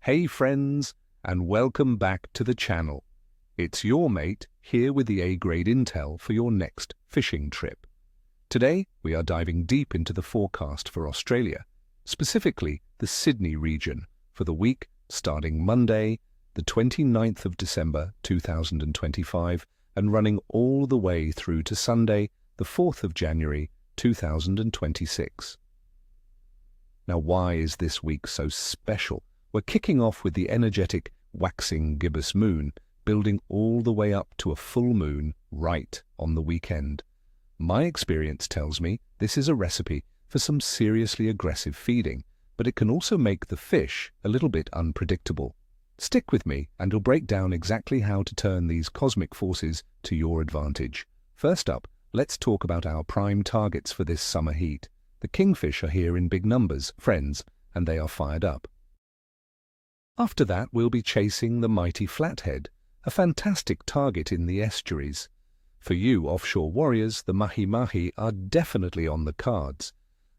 Hey friends, and welcome back to the channel. It's your mate here with the A-grade intel for your next fishing trip. Today we are diving deep into the forecast for Australia, specifically the Sydney region, for the week starting Monday, the 29th of December 2025, and running all the way through to Sunday, the 4th of January 2026. Now, why is this week so special? We're kicking off with the energetic waxing gibbous moon, building all the way up to a full moon right on the weekend. My experience tells me this is a recipe for some seriously aggressive feeding, but it can also make the fish a little bit unpredictable. Stick with me and we'll break down exactly how to turn these cosmic forces to your advantage. First up, let's talk about our prime targets for this summer heat. The kingfish are here in big numbers, friends, and they are fired up. After that, we'll be chasing the mighty flathead, a fantastic target in the estuaries. For you offshore warriors, the mahi-mahi are definitely on the cards.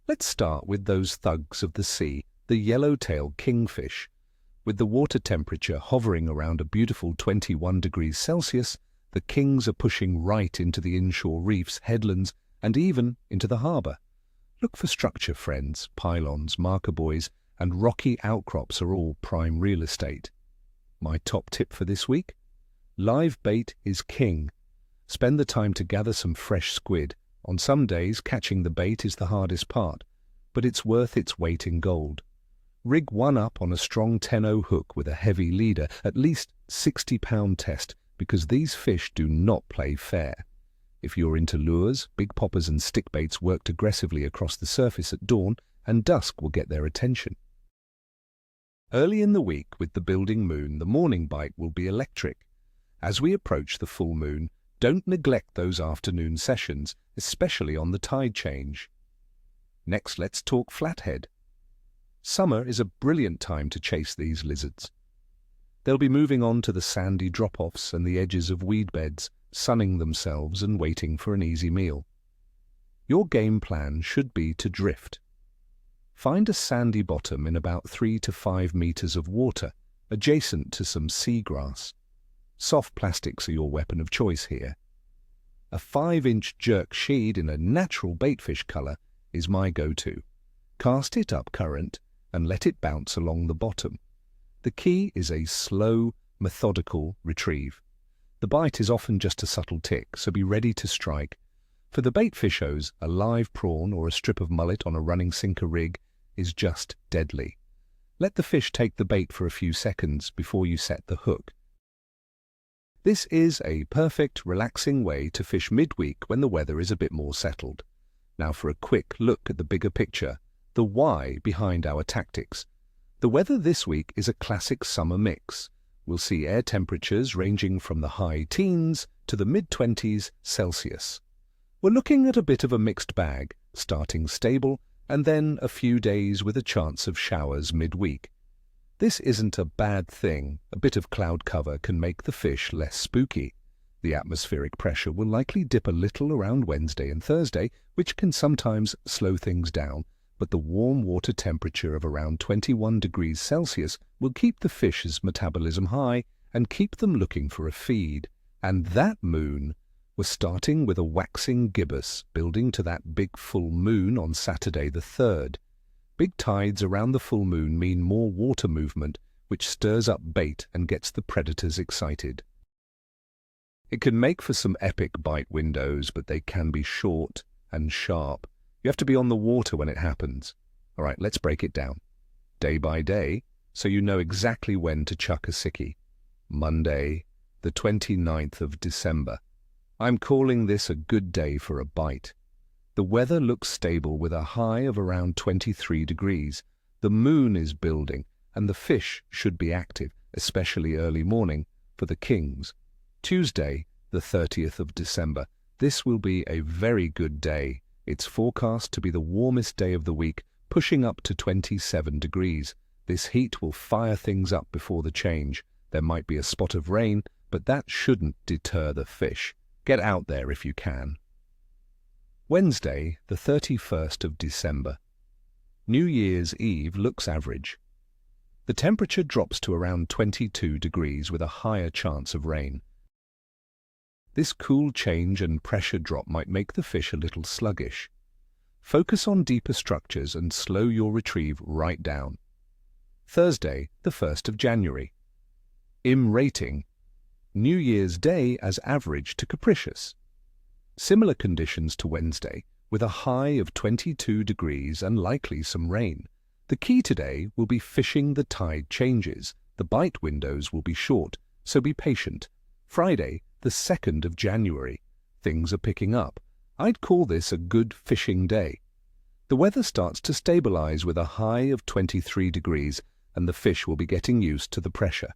Let's start with those thugs of the sea, the yellow-tailed kingfish. With the water temperature hovering around a beautiful 21 degrees Celsius, the kings are pushing right into the inshore reefs, headlands, and even into the harbour. Look for structure, friends. Pylons, marker buoys, and rocky outcrops are all prime real estate. My top tip for this week? Live bait is king. Spend the time to gather some fresh squid. On some days, catching the bait is the hardest part, but it's worth its weight in gold. Rig one up on a strong 10-0 hook with a heavy leader, at least 60-pound test, because these fish do not play fair. If you're into lures, big poppers and stick baits worked aggressively across the surface at dawn, and dusk will get their attention. Early in the week, with the building moon, the morning bite will be electric. As we approach the full moon, don't neglect those afternoon sessions, especially on the tide change. Next, let's talk flathead. Summer is a brilliant time to chase these lizards. They'll be moving on to the sandy drop-offs and the edges of weed beds, sunning themselves and waiting for an easy meal. Your game plan should be to drift. Find a sandy bottom in about 3 to 5 meters of water, adjacent to some seagrass. Soft plastics are your weapon of choice here. A 5-inch jerk sheed in a natural baitfish color is my go-to. Cast it up current and let it bounce along the bottom. The key is a slow, methodical retrieve. The bite is often just a subtle tick, so be ready to strike. For the baitfishos, a live prawn or a strip of mullet on a running sinker rig is just deadly. Let the fish take the bait for a few seconds before you set the hook. This is a perfect, relaxing way to fish midweek when the weather is a bit more settled. Now for a quick look at the bigger picture, the why behind our tactics. The weather this week is a classic summer mix. We'll see air temperatures ranging from the high teens to the mid-20s Celsius. We're looking at a bit of a mixed bag, starting stable, and then a few days with a chance of showers midweek. This isn't a bad thing. A bit of cloud cover can make the fish less spooky. The atmospheric pressure will likely dip a little around Wednesday and Thursday, which can sometimes slow things down, but the warm water temperature of around 21 degrees Celsius will keep the fish's metabolism high and keep them looking for a feed. And that moon, we're starting with a waxing gibbous, building to that big full moon on Saturday the 3rd. Big tides around the full moon mean more water movement, which stirs up bait and gets the predators excited. It can make for some epic bite windows, but they can be short and sharp. You have to be on the water when it happens. All right, let's break it down. Day by day, so you know exactly when to chuck a sickie. Monday, the 29th of December. I'm calling this a good day for a bite. The weather looks stable with a high of around 23 degrees. The moon is building and the fish should be active, especially early morning, for the kings. Tuesday, the 30th of December. This will be a very good day. It's forecast to be the warmest day of the week, pushing up to 27 degrees. This heat will fire things up before the change. There might be a spot of rain, but that shouldn't deter the fish. Get out there if you can. Wednesday, the 31st of December. New Year's Eve looks average. The temperature drops to around 22 degrees with a higher chance of rain. This cool change and pressure drop might make the fish a little sluggish. Focus on deeper structures and slow your retrieve right down. Thursday, the 1st of January. IM rating: New Year's Day as average to capricious. Similar conditions to Wednesday, with a high of 22 degrees and likely some rain. The key today will be fishing the tide changes. The bite windows will be short, so be patient. Friday, the 2nd of January. Things are picking up. I'd call this a good fishing day. The weather starts to stabilize with a high of 23 degrees, and the fish will be getting used to the pressure.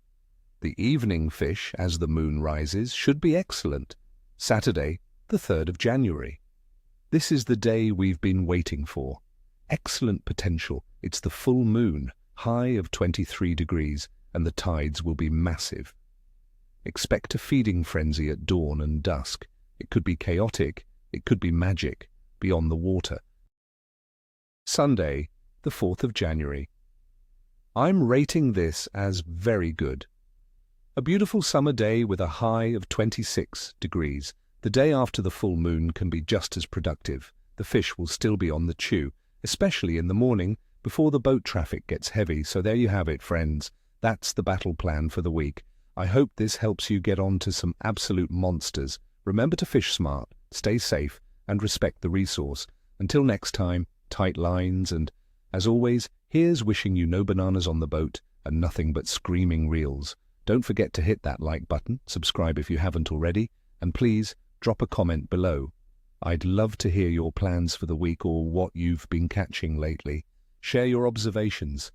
The evening fish, as the moon rises, should be excellent. Saturday, the 3rd of January. This is the day we've been waiting for. Excellent potential. It's the full moon, high of 23 degrees, and the tides will be massive. Expect a feeding frenzy at dawn and dusk. It could be chaotic, it could be magic, beyond the water. Sunday, the 4th of January. I'm rating this as very good. A beautiful summer day with a high of 26 degrees. The day after the full moon can be just as productive. The fish will still be on the chew, especially in the morning before the boat traffic gets heavy. So there you have it, friends. That's the battle plan for the week. I hope this helps you get on to some absolute monsters. Remember to fish smart, stay safe, and respect the resource. Until next time, tight lines, and, as always, here's wishing you no bananas on the boat and nothing but screaming reels. Don't forget to hit that like button, subscribe if you haven't already, and please drop a comment below. I'd love to hear your plans for the week or what you've been catching lately. Share your observations.